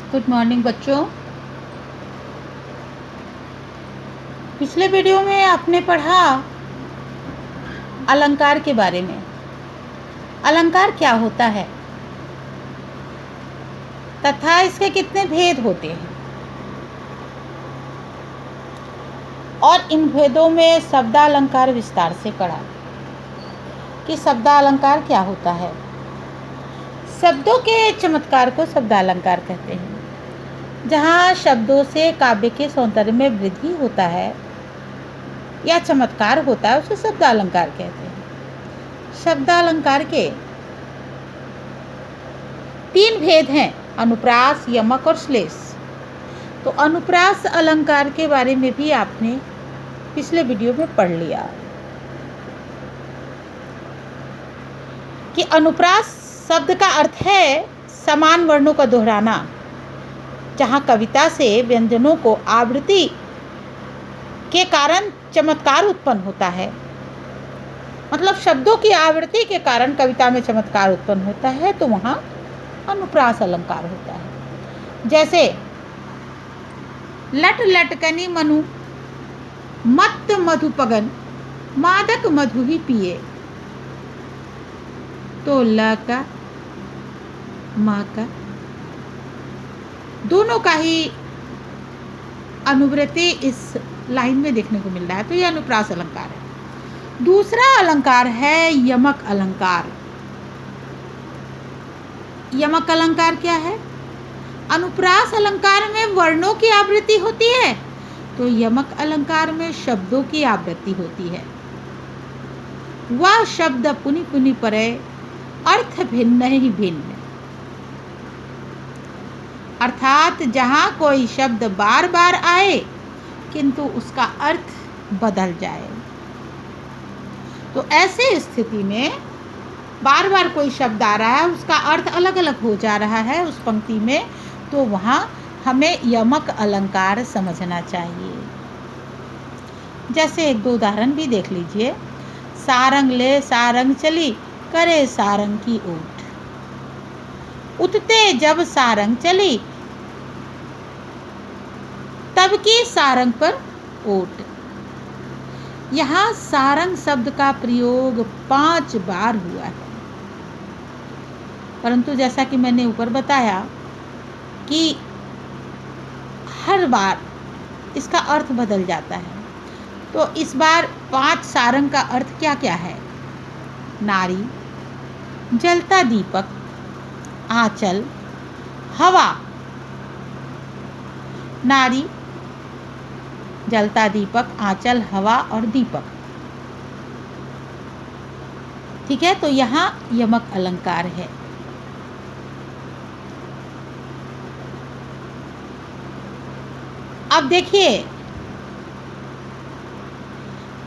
Good morning बच्चों। पिछले video में आपने पढ़ा अलंकार के बारे में। अलंकार क्या होता है तथा इसके कितने भेद होते हैं, और इन भेदों में शब्दालंकार विस्तार से पढ़ा कि शब्दालंकार क्या होता है। शब्दों के चमत्कार को शब्दालंकार कहते हैं। जहाँ शब्दों से काव्य के सौंदर्य में वृद्धि होता है या चमत्कार होता है उसे शब्दालंकार कहते हैं। शब्दालंकार के 3 भेद हैं, अनुप्रास, यमक और श्लेष। तो अनुप्रास अलंकार के बारे में भी आपने पिछले वीडियो में पढ़ लिया कि अनुप्रास शब्द का अर्थ है समान वर्णों का दोहराना। जहाँ कविता से व्यंजनों को आवृत्ति के कारण चमत्कार उत्पन्न होता है, मतलब शब्दों की आवृत्ति के कारण कविता में चमत्कार उत्पन्न होता है, तो वहाँ अनुप्रास अलंकार होता है। जैसे लट लटकनी मनु मत मधुपगन मादक मधु ही पिए। तो ल का मा का दोनों का ही अनुवृत्ति इस लाइन में देखने को मिल रहा है, तो यह अनुप्रास अलंकार है। दूसरा अलंकार है यमक अलंकार। यमक अलंकार क्या है? अनुप्रास अलंकार में वर्णों की आवृत्ति होती है, तो यमक अलंकार में शब्दों की आवृत्ति होती है। वह शब्द पुनि पुनि परे अर्थ भिन्न ही भिन्न, अर्थात जहाँ कोई शब्द बार बार आए किंतु उसका अर्थ बदल जाए। तो ऐसे स्थिति में बार बार कोई शब्द आ रहा है, उसका अर्थ अलग अलग हो जा रहा है उस पंक्ति में, तो वहाँ हमें यमक अलंकार समझना चाहिए। जैसे 1-2 उदाहरण भी देख लीजिए। सारंग ले सारंग चली करे सारंग की ऊट, उठते जब सारंग चली तब की सारंग पर ओट। यहाँ सारंग शब्द का प्रयोग 5 बार हुआ है, परंतु जैसा कि मैंने ऊपर बताया कि हर बार इसका अर्थ बदल जाता है। तो इस बार 5 सारंग का अर्थ क्या क्या है? नारी, जलता दीपक, आंचल, हवा। नारी, जलता दीपक, आंचल, हवा और दीपक। ठीक है, तो यहाँ यमक अलंकार है। अब देखिए,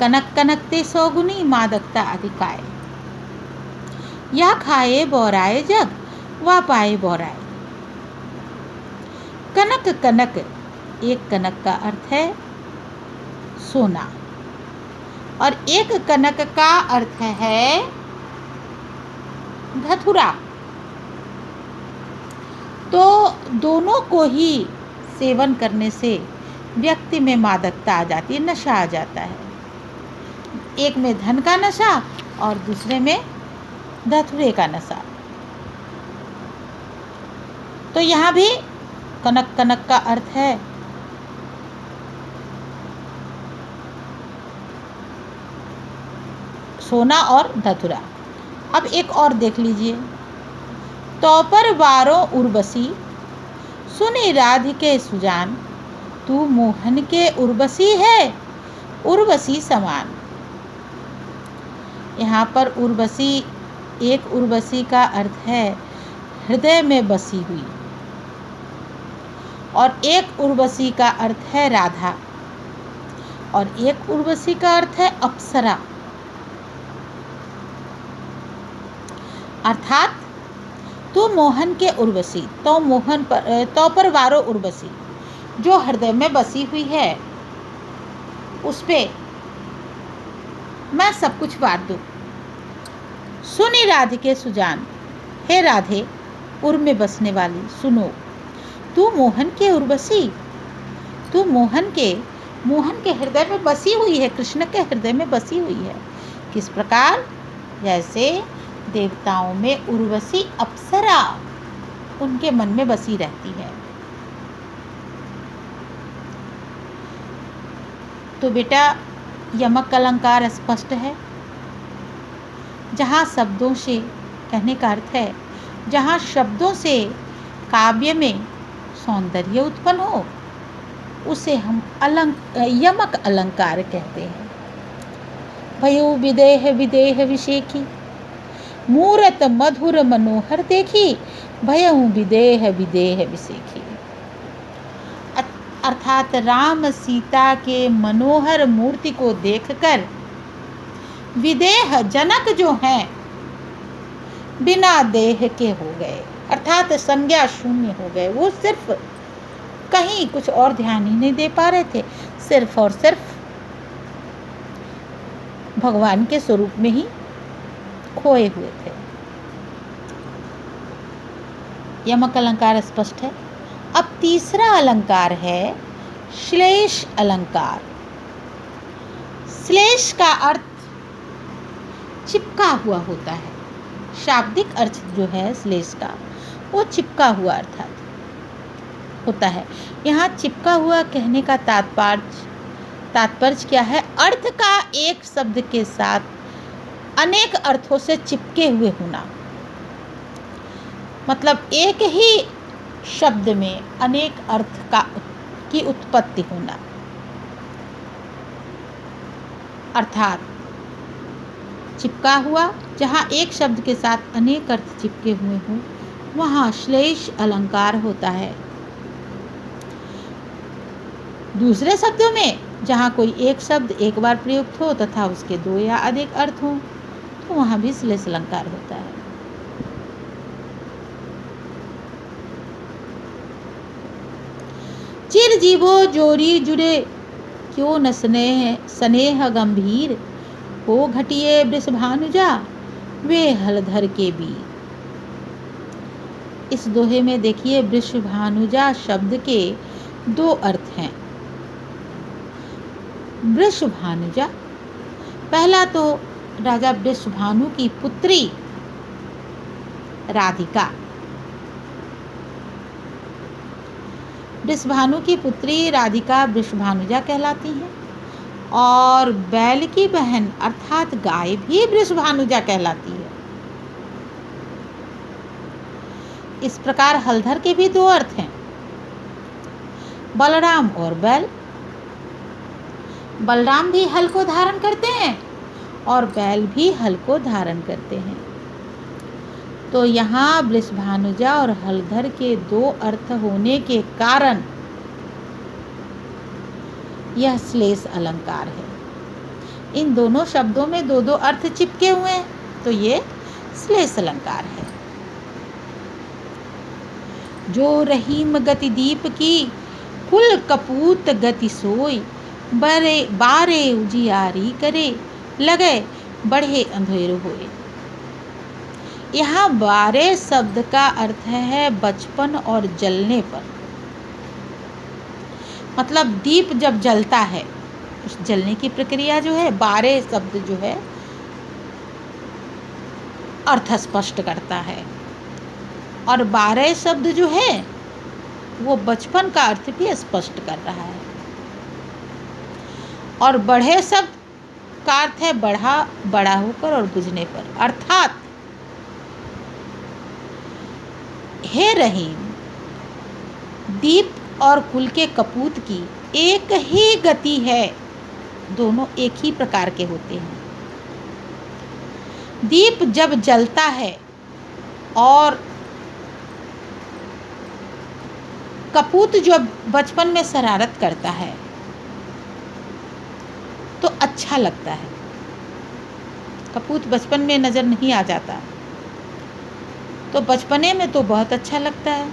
कनक कनकते सौगुनी मादकता अधिकाय, यह खाए बोराए जग वह पाए बोराए। कनक कनक, एक कनक का अर्थ है सोना और एक कनक का अर्थ है धतूरा। तो दोनों को ही सेवन करने से व्यक्ति में मादकता आ जाती है, नशा आ जाता है। एक में धन का नशा और दूसरे में धतूरे का नशा। तो यहाँ भी कनक कनक का अर्थ है सोना और धतूरा। अब एक और देख लीजिए। तो पर वारों उर्वशी सुनी राधिके सुजान, तू मोहन के उर्वशी है उर्वशी समान। यहाँ पर उर्वशी, एक उर्वशी का अर्थ है हृदय में बसी हुई, और एक उर्वशी का अर्थ है राधा, और एक उर्वशी का अर्थ है अप्सरा। अर्थात तू मोहन के उर्वशी, तो मोहन पर, तो पर वारो उर्वशी, जो हृदय में बसी हुई है उस पे मैं सब कुछ वार दूँ। सुनी राधिके सुजान, हे राधे उर्व में बसने वाली सुनो। तू मोहन के उर्वशी, तू मोहन के हृदय में बसी हुई है, कृष्ण के हृदय में बसी हुई है। किस प्रकार? जैसे देवताओं में उर्वशी अप्सरा उनके मन में बसी रहती है। तो बेटा यमक अलंकार स्पष्ट है। जहाँ शब्दों से, कहने का अर्थ है जहाँ शब्दों से काव्य में सौंदर्य उत्पन्न हो उसे हम यमक अलंकार कहते हैं। भयो विदेह विदेह विषेखी, मूरत मधुर मनोहर देखी, भयहु विदेह विदेह विषेखी। अर्थात राम सीता के मनोहर मूर्ति को देखकर विदेह जनक जो हैं बिना देह के हो गए, अर्थात संज्ञा शून्य हो गए। वो सिर्फ कहीं कुछ और ध्यान ही नहीं दे पा रहे थे, सिर्फ और सिर्फ भगवान के स्वरूप में ही खोए हुए थे। यमक अलंकार स्पष्ट है। अब तीसरा अलंकार है श्लेष अलंकार। श्लेष का अर्थ चिपका हुआ होता है। शाब्दिक अर्थ जो है श्लेष का वो चिपका हुआ अर्थात होता है। यहाँ चिपका हुआ कहने का तात्पर्य क्या है? अर्थ का एक शब्द के साथ अनेक अर्थों से चिपके हुए होना, मतलब एक ही शब्द में अनेक अर्थ की उत्पत्ति होना। अर्थात चिपका हुआ, जहाँ एक शब्द के साथ अनेक अर्थ चिपके हुए हों वहाँ श्लेष अलंकार होता है। दूसरे शब्दों में जहाँ कोई एक शब्द एक बार प्रयुक्त हो तथा उसके दो या अधिक अर्थ हों तो वहाँ भी श्लेष अलंकार होता है। चिर जीवो जोरी जुड़े, क्यों न स्नेह गंभीर, हो घटिए वृषभानुजा वे हलधर के बीर। इस दोहे में देखिए वृषभानुजा शब्द के दो अर्थ हैं। वृषभानुजा, पहला तो राजा वृषभानु की पुत्री राधिका, वृषभानु की पुत्री राधिका वृषभानुजा कहलाती हैं और बैल की बहन अर्थात गाय भी वृषभानुजा कहलाती है। इस प्रकार हलधर के भी दो अर्थ हैं, बलराम और बैल। बलराम भी हल को धारण करते हैं और बैल भी हल को धारण करते हैं। तो यहाँ वृषभानुजा और हलधर के दो अर्थ होने के कारण यह श्लेष अलंकार है। इन दोनों शब्दों में दो दो अर्थ चिपके हुए हैं तो ये श्लेष अलंकार है। जो रहीम गति दीप की, कुल कपूत गति सोई, बारे उजियारी करे, लगे बढ़े अंधेर होए। यहाँ बारे शब्द का अर्थ है बचपन और जलने पर, मतलब दीप जब जलता है उस जलने की प्रक्रिया जो है बारे शब्द जो है अर्थ स्पष्ट करता है। और बारे शब्द जो है वो बचपन का अर्थ भी स्पष्ट कर रहा है। और बढ़े शब्द का अर्थ है बड़ा होकर और बुझने पर। अर्थात हे रहीम, दीप और कुल के कपूत की एक ही गति है, दोनों एक ही प्रकार के होते हैं। दीप जब जलता है और कपूत जो बचपन में शरारत करता है तो अच्छा लगता है। कपूत बचपन में नज़र नहीं आ जाता, तो बचपने में तो बहुत अच्छा लगता है।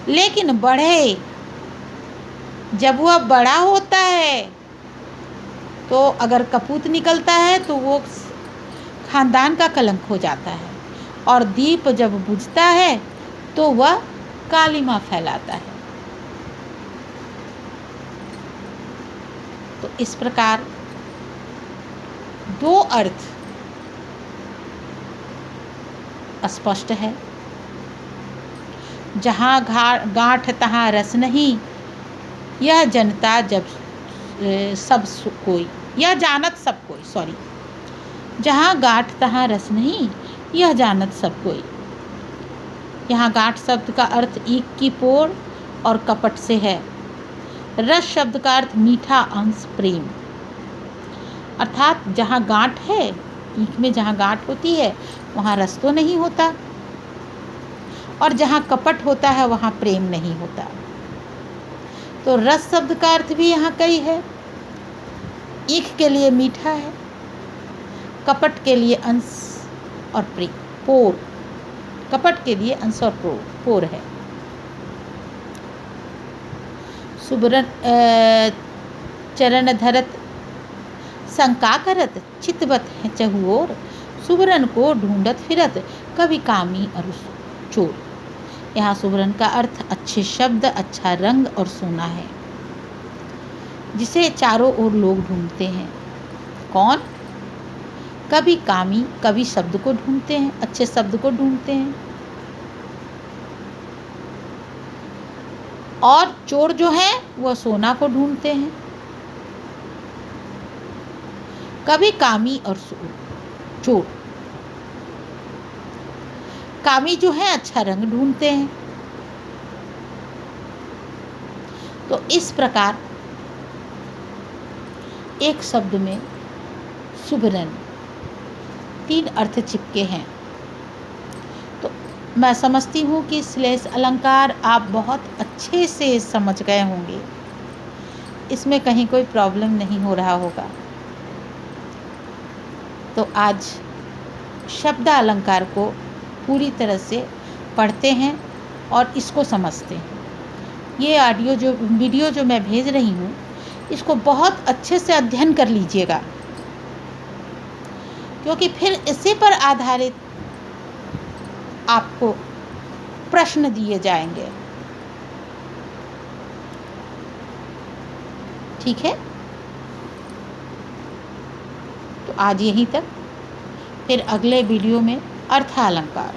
लेकिन बढ़े, जब वह बड़ा होता है तो अगर कपूत निकलता है तो वो खानदान का कलंक हो जाता है। और दीप जब बुझता है तो वह कालिमा फैलाता है। तो इस प्रकार दो अर्थ स्पष्ट है। जहाँ गांठ तहाँ रस नहीं, यह जनता जब सब कोई, यह जानत सब कोई, सॉरी, जहाँ गांठ तहाँ रस नहीं, यह जानत सब कोई। यहाँ गांठ शब्द का अर्थ ईख की पोर और कपट से है। रस शब्द का अर्थ मीठा अंश प्रेम, अर्थात जहाँ गांठ है, ईख में जहाँ गांठ होती है वहाँ रस तो नहीं होता, और जहाँ कपट होता है वहाँ प्रेम नहीं होता। तो रस शब्द का अर्थ भी यहाँ कई है। ईख के लिए मीठा है, कपट के लिए अंश और प्रेम, पोर, कपट के लिए अंश और पोर है। सुबरन चरण धरत शंका करत, चितवत है चहुओर, सुबरन को ढूंढत फिरत, कभी कामी और चोर। यहाँ सुबरन का अर्थ अच्छे शब्द, अच्छा रंग और सोना है, जिसे चारों ओर लोग ढूंढते हैं। कौन? कभी कामी, कभी शब्द को ढूंढते हैं, अच्छे शब्द को ढूंढते हैं। और चोर जो है वह सोना को ढूंढते हैं। कभी कामी और चोर, कामी जो है अच्छा रंग ढूंढते हैं। तो इस प्रकार एक शब्द में सुबरन 3 अर्थ चिपके हैं। तो मैं समझती हूँ कि श्लेष अलंकार आप बहुत अच्छे से समझ गए होंगे, इसमें कहीं कोई प्रॉब्लम नहीं हो रहा होगा। तो आज शब्द अलंकार को पूरी तरह से पढ़ते हैं और इसको समझते हैं। ये वीडियो जो मैं भेज रही हूँ, इसको बहुत अच्छे से अध्ययन कर लीजिएगा, क्योंकि फिर इसी पर आधारित आपको प्रश्न दिए जाएंगे। ठीक है, तो आज यहीं तक, फिर अगले वीडियो में अर्थ अलंकार।